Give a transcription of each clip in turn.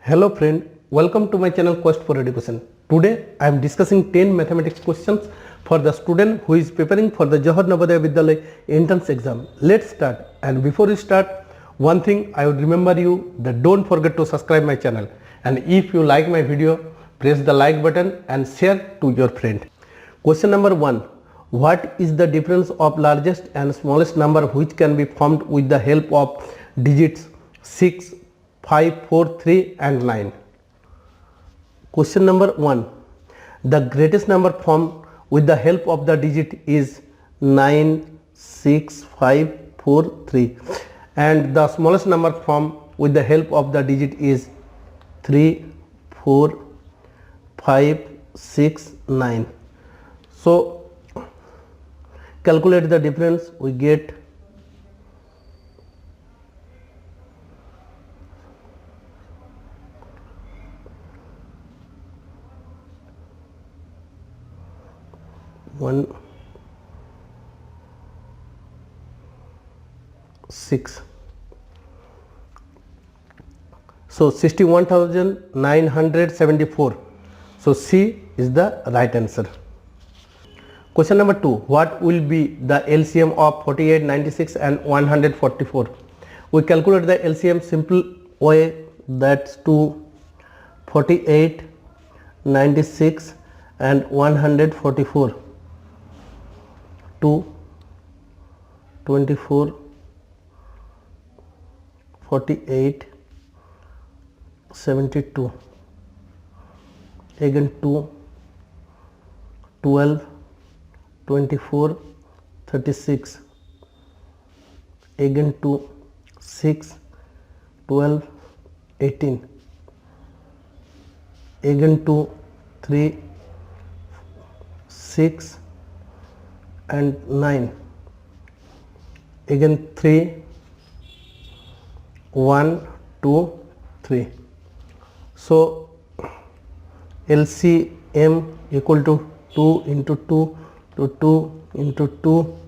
Hello friend, welcome to my channel Quest for Education. Today I am discussing 10 mathematics questions for the student who is preparing for the Johar Navodaya Vidyalaya entrance exam. Let's start, and before we start, one thing I would remember you that don't forget to subscribe my channel, and if you like my video, press the like button and share to your friend. Question number 1. What is the difference of largest and smallest number which can be formed with the help of digits 6, 5, 4, 3 and 9? Question number 1. The greatest number formed with the help of the digit is 9, 6, 5, 4, 3, and the smallest number formed with the help of the digit is 3, 4, 5, 6, 9. So calculate the difference. We get 6. So 61,974. So C is the right answer. Question number 2. What will be the LCM of 48, 96 and 144? We calculate the LCM simple way, that's 2, 48, 96 and 144. 2, 24, 48, 72. Again 2, 12, 24, 36. Again 2, 6, 12, 18. Again 2, 3, 6 and 9. Again 3, 1, 2, 3. So LCM equal to 2 into 2 to 2 into 2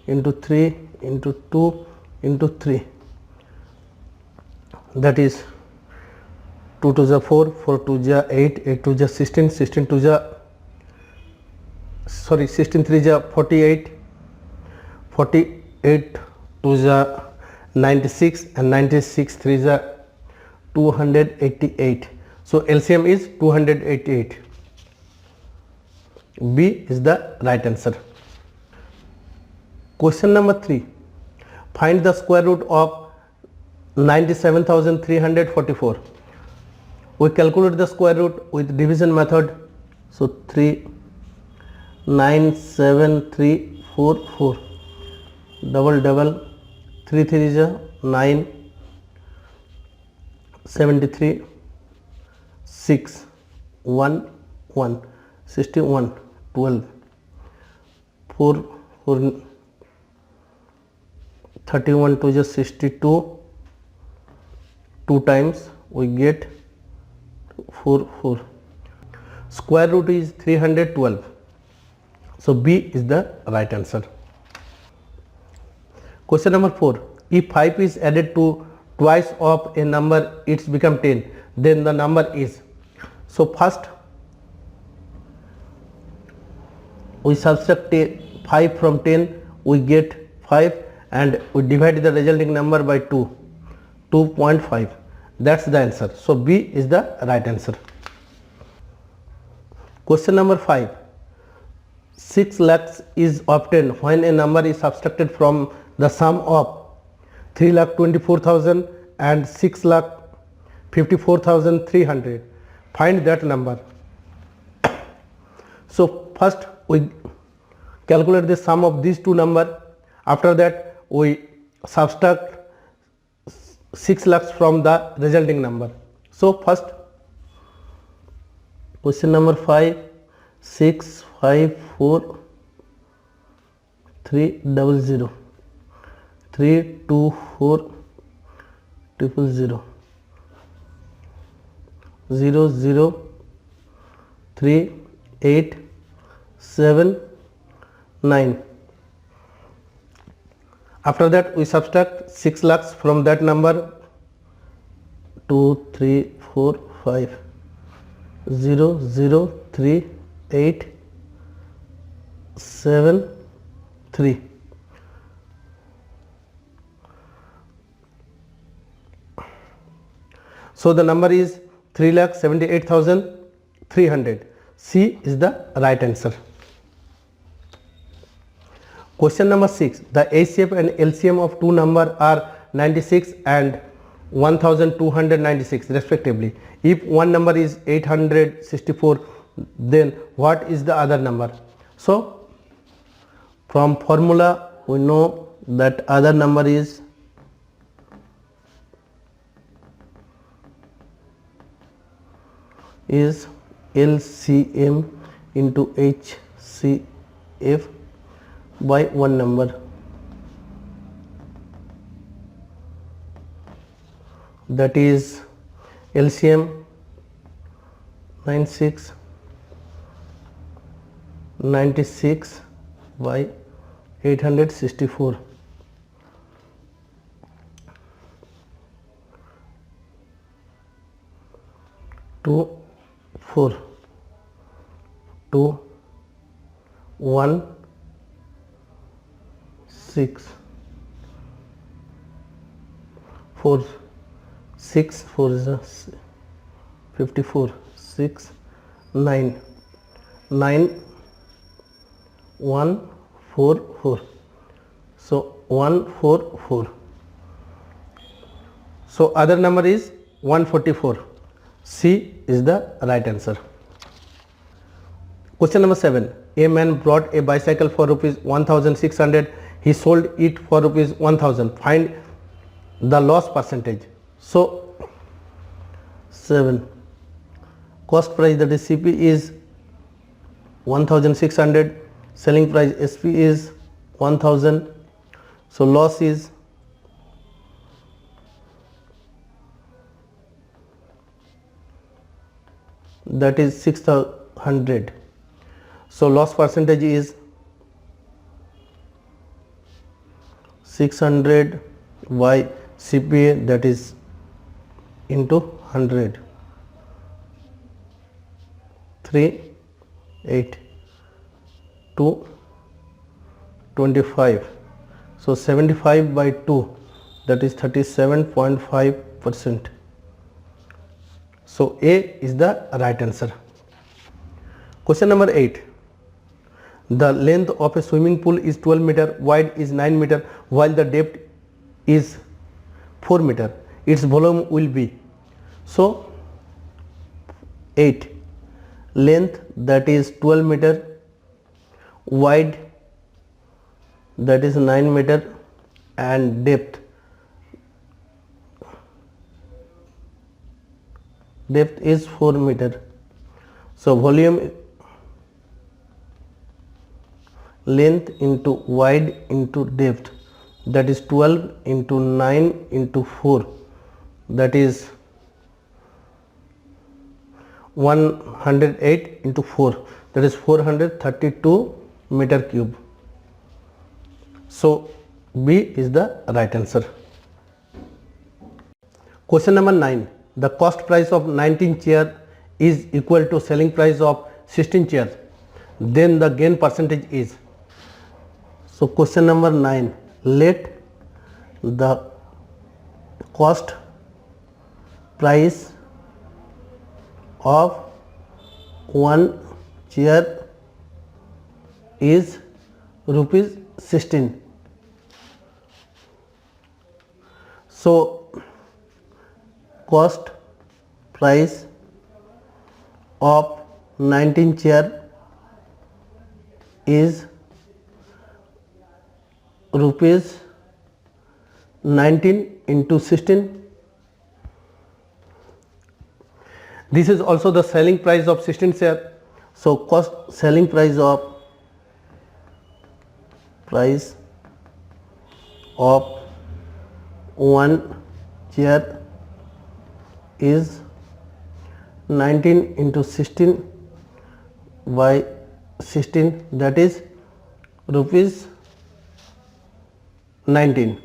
into 3 into 2 into 3, that is 2 to the 4, 4 to the 8, 8 to the 16, 16 to the 16 3 the 48, 48 to the 96 and 96 3 the 288. So LCM is 288. B is the right answer. Question number 3. Find the square root of 97,344. We calculate the square root with division method. So 3, 9, 7, 3, 4, 4. Double double. 3 3 is 9, 73, 6, 1, 1, 61, 12, 4, 4, 31 to just 62, 2 times we get 4, 4. Square root is 312. So B is the right answer. Question number 4. If 5 is added to twice of a number, it's become 10, then the number is. So first we subtract 5 from 10, we get 5 and we divide the resulting number by 2, 2.5. That's the answer. So B is the right answer. Question number 5. 6 lakhs is obtained when a number is subtracted from the sum of 3,24,000 and 6,54,300. Find that number. So first we calculate the sum of these two numbers. After that we subtract 6 lakhs from the resulting number. So first question number 5. 6, 5, 4, 3, 00. 3, 2, 4, 000, 0, 0, 3, 8, 7, 9. After that we subtract 6 lakhs from that number. 2, 3, 4 5 0 0 3 8 7 3. So the number is 3,78,300. C is the right answer. Question number 6. The HCF and LCM of two numbers are 96 and 1296 respectively. If one number is 864, then what is the other number? So from formula we know that other number is LCM into HCF by one number. That is LCM 96 by 864. 2 4 2 1 6 4 6 4 is 54 6 9 9 1 4 4. So 1 4 4. So other number is 144. C is the right answer. Question number 7. A man brought a bicycle for rupees 1,600. He sold it for rupees 1,000. Find the loss percentage. So 7. Cost price, that is CP, is 1,600. Selling price SP is 1,000. So loss is that is 600. So loss percentage is 600 by CPA, that is into 100. 3 8 2 25. So 75 by 2, that is 37.5%. So A is the right answer. Question number 8. The length of a swimming pool is 12 meter, wide is 9 meter, while the depth is 4 meter. Its volume will be. So 8. Length, that is 12 meter, wide, that is 9 meter, and depth is 4 meter. So volume, length into wide into depth, that is 12 into 9 into 4, that is 108 into 4, that is 432 meter cube. So B is the right answer. Question number 9. The cost price of 19 chair is equal to selling price of 16 chairs. Then the gain percentage is. So question number 9. Let the cost price of one chair is rupees 16. So cost price of 19 chair is rupees 19 into 16. This is also the selling price of 16 chair. So selling price of one chair is 19 into 16 by 16, that is rupees 19.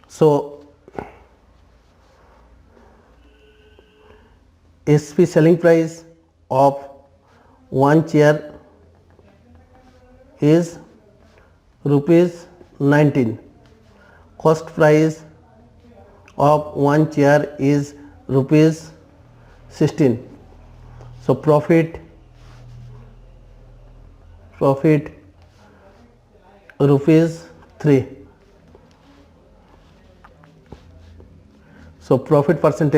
So SP selling price of one chair is rupees 19. Cost price of one chair is rupees 16. So profit rupees 3. So profit percent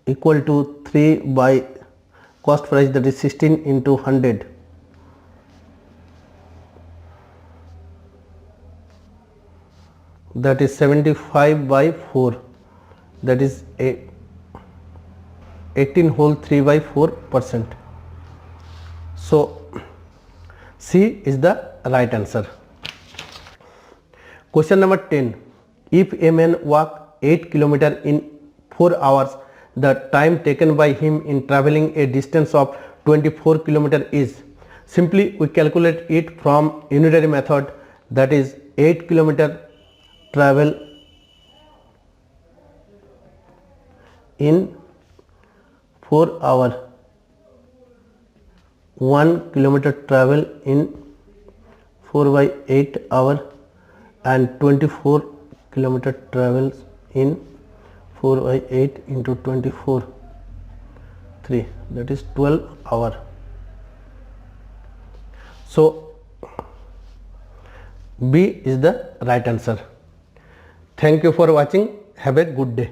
equal to 3 by cost price, that is 16 into 100. That is 75 by 4, that is 18 whole 3 by 4%. So C is the right answer. Question number 10. If a man walk 8 km in 4 hours, the time taken by him in traveling a distance of 24 km is. Simply we calculate it from unitary method, that is 8 km travel in 4 hours, 1 km travel in 4 by 8 hours, and 24 km travels in 4 by 8 into 24, 3, that is 12 hours. So B is the right answer. Thank you for watching. Have a good day.